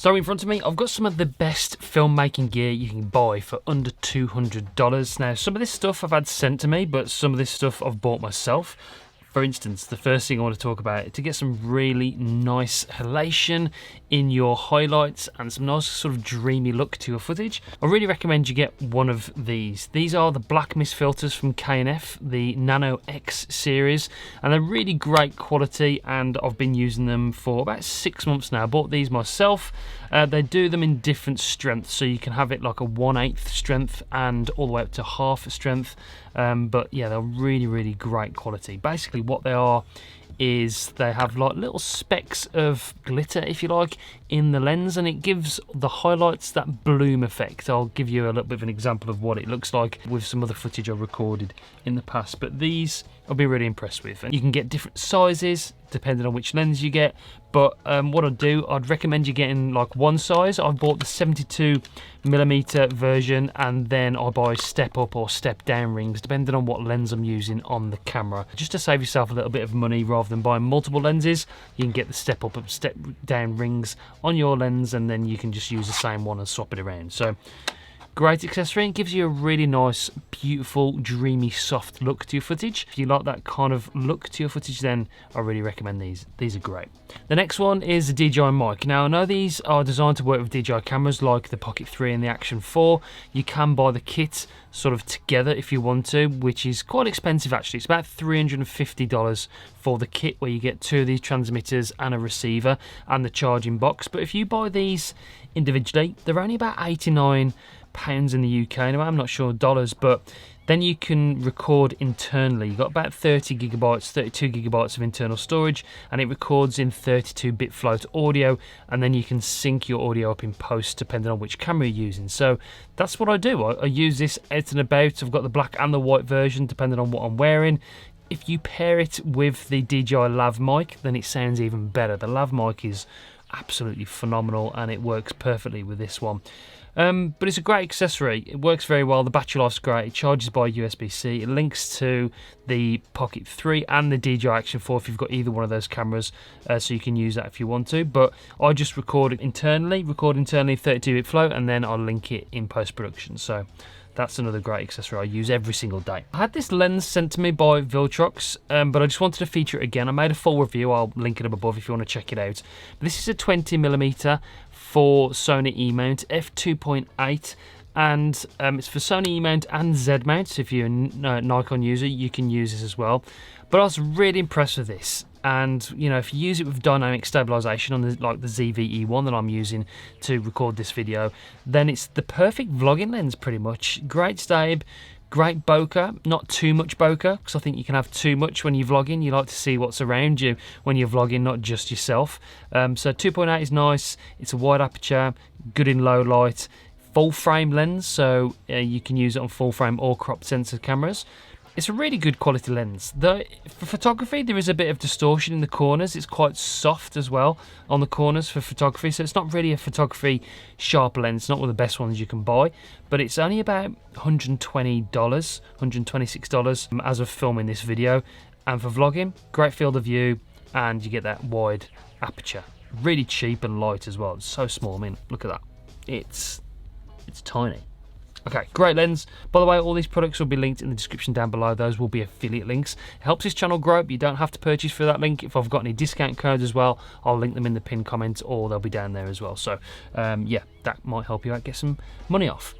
So in front of me, I've got some of the best filmmaking gear you can buy for under $200. Now, some of this stuff I've had sent to me, but some of this stuff I've bought myself. For instance, the first thing I want to talk about, to get some really nice halation in your highlights and some nice sort of dreamy look to your footage, I really recommend you get one of these. These are the black mist filters from K&F, the Nano X series, and they're really great quality, and I've been using them for about 6 months now. I bought these myself. They do them in different strengths, so you can have it like a 1/8 strength and all the way up to half strength. But yeah, they're really great quality. Basically what they are is they have like little specks of glitter, if you like, in the lens, and it gives the highlights that bloom effect. I'll give you a little bit of an example of what it looks like with some other footage I've recorded in the past, but these I'll be really impressed with. And you can get different sizes depending on which lens you get, but what I'd recommend you getting like one size. I bought the 72mm version, and then I buy step up or step down rings depending on what lens I'm using on the camera, just to save yourself a little bit of money. Rather than buying multiple lenses, you can get the step up and step down rings on your lens, and then you can just use the same one and swap it around. So great accessory, and gives you a really nice, beautiful, dreamy, soft look to your footage. If you like that kind of look to your footage, then I really recommend these. These are great. The next one is the DJI Mic. Now, I know these are designed to work with DJI cameras like the Pocket 3 and the Action 4. You can buy the kit sort of together if you want to, which is quite expensive actually. It's about $350 for the kit, where you get 2 of these transmitters and a receiver and the charging box. But if you buy these individually, they're only about £89 in the UK anyway. I'm not sure dollars, but then you can record internally. You've got about 32 gigabytes of internal storage, and it records in 32-bit float audio, and then you can sync your audio up in post depending on which camera you're using. So that's what I do. I use this out and about. I've got the black and the white version depending on what I'm wearing. If you pair it with the DJI Lav mic, then it sounds even better. The Lav mic is absolutely phenomenal, and it works perfectly with this one. But it's a great accessory. It works very well. The battery life's great. It charges by USB-C. It links to the Pocket 3 and the DJI Action 4 if you've got either one of those cameras, so you can use that if you want to. But I just record internally 32-bit float, and then I'll link it in post-production. So that's another great accessory I use every single day. I had this lens sent to me by Viltrox, but I just wanted to feature it again. I made a full review. I'll link it up above if you want to check it out. But this is a 20mm for Sony E-mount f2.8, and it's for Sony E-mount and Z-mount. So if you're a Nikon user, you can use this as well. But I was really impressed with this. And you know, if you use it with dynamic stabilization on like the ZVE1 that I'm using to record this video, then it's the perfect vlogging lens pretty much. Great stab, great bokeh, not too much bokeh, because I think you can have too much when you're vlogging. You like to see what's around you when you're vlogging, not just yourself. So 2.8 is nice. It's a wide aperture, good in low light, full frame lens, so you can use it on full frame or crop sensor cameras. It's a really good quality lens. For photography, there is a bit of distortion in the corners. It's quite soft as well on the corners for photography, so it's not really a photography sharp lens. It's not one of the best ones you can buy, but it's only about $120, $126 as of filming this video. And for vlogging, great field of view, and you get that wide aperture. Really cheap and light as well. It's so small. I mean, look at that. It's tiny. Okay, great lens. By the way, all these products will be linked in the description down below. Those will be affiliate links. It helps this channel grow. You don't have to purchase through that link. If I've got any discount codes as well, I'll link them in the pinned comment, or they'll be down there as well. So yeah, that might help you out, get some money off.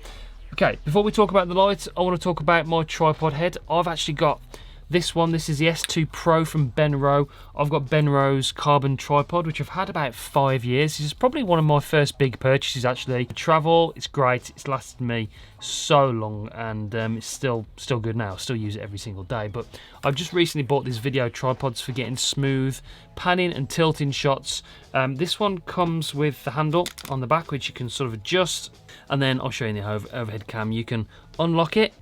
Okay, before we talk about the lights, I want to talk about my tripod head. I've actually got this one. This is the S2 Pro from Benro. I've got Benro's carbon tripod, which I've had about 5 years. This is probably one of my first big purchases actually. Travel, it's great. It's lasted me so long, and it's still good now. I still use it every single day. But I've just recently bought these video tripods for getting smooth panning and tilting shots. This one comes with the handle on the back, which you can sort of adjust, and then I'll show you in the overhead cam. You can unlock it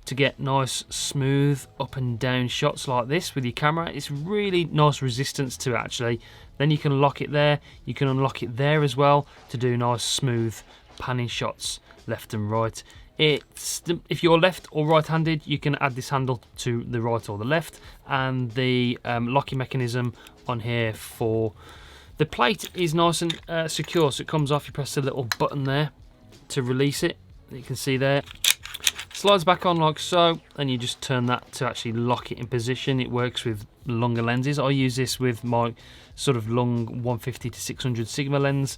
to get nice smooth up and down shots like this with your camera. It's really nice resistance to it actually. Then you can lock it there. You can unlock it there as well to do nice smooth panning shots left and right. If you're left or right-handed, you can add this handle to the right or the left, and the locking mechanism on here for The plate is nice and secure, so it comes off. You press the little button there to release it. You can see there. Slides back on like so, and you just turn that to actually lock it in position. It works with longer lenses. I use this with my sort of long 150 to 600 Sigma lens,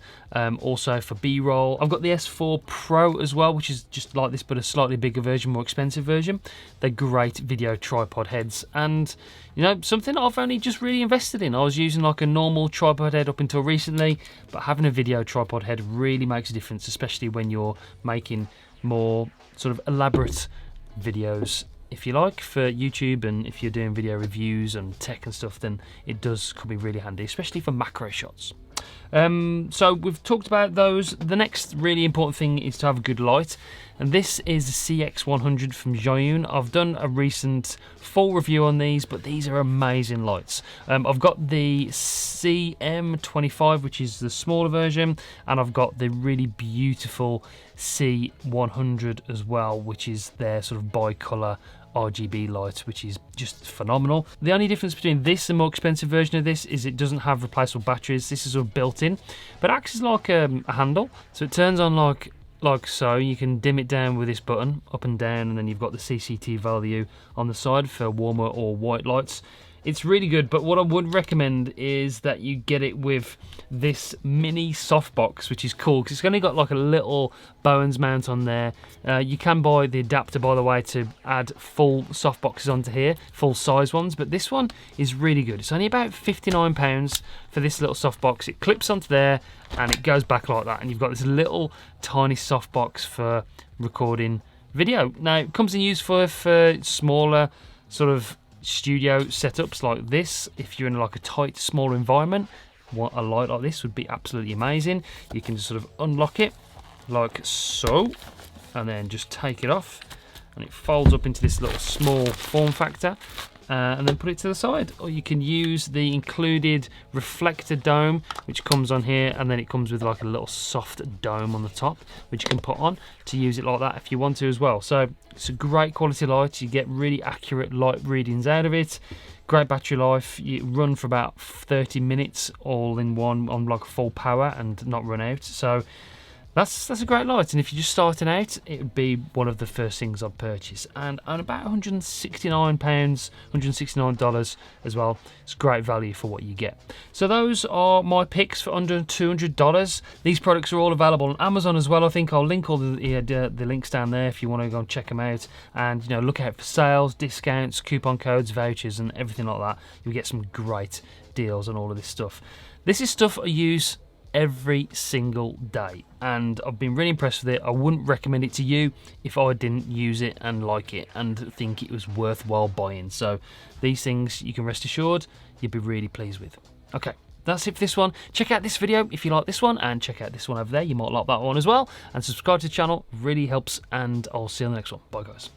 also for B-roll. I've got the S4 Pro as well, which is just like this but a slightly bigger version, more expensive version. They're great video tripod heads, and you know, something I've only just really invested in. I was using like a normal tripod head up until recently, but having a video tripod head really makes a difference, especially when you're making more sort of elaborate videos, if you like, for YouTube, and if you're doing video reviews and tech and stuff, then it could be really handy, especially for macro shots. So we've talked about those. The next really important thing is to have a good light, and this is the CX100 from Zhiyun. I've done a recent full review on these, but these are amazing lights. I've got the CM25, which is the smaller version, and I've got the really beautiful C100 as well, which is their sort of bicolour RGB light, which is just phenomenal. The only difference between this and the more expensive version of this is it doesn't have replaceable batteries. This is sort of built in, but it acts as like a handle, so it turns on like so. You can dim it down with this button, up and down, and then you've got the CCT value on the side for warmer or white lights. It's really good, but what I would recommend is that you get it with this mini softbox, which is cool because it's only got like a little Bowens mount on there. You can buy the adapter, by the way, to add full softboxes onto here, full size ones, but this one is really good. It's only about £59 for this little softbox. It clips onto there and it goes back like that, and you've got this little tiny softbox for recording video. Now, it comes in use for smaller sort of studio setups like this. If you're in like a tight, smaller environment, what a light like this would be absolutely amazing. You can just sort of unlock it like so, and then just take it off, and it folds up into this little small form factor, and then put it to the side. Or you can use the included reflector dome, which comes on here, and then it comes with like a little soft dome on the top, which you can put on to use it like that if you want to as well. So it's a great quality light. You get really accurate light readings out of it. Great battery life. You run for about 30 minutes all in one on like full power and not run out. So that's a great light, and if you're just starting out, it would be one of the first things I'd purchase. And about $169 as well. It's great value for what you get. So those are my picks for under $200. These products are all available on Amazon as well. I think I'll link all the links down there if you want to go and check them out. And you know, look out for sales, discounts, coupon codes, vouchers, and everything like that. You'll get some great deals on all of this stuff. This is stuff I use every single day, and I've been really impressed with it. I wouldn't recommend it to you if I didn't use it and like it and think it was worthwhile buying. So these things, you can rest assured you'll be really pleased with. Okay, that's it for this one. Check out this video if you like this one, and check out this one over there. You might like that one as well, and subscribe to the channel, really helps, and I'll see you on the next one. Bye guys.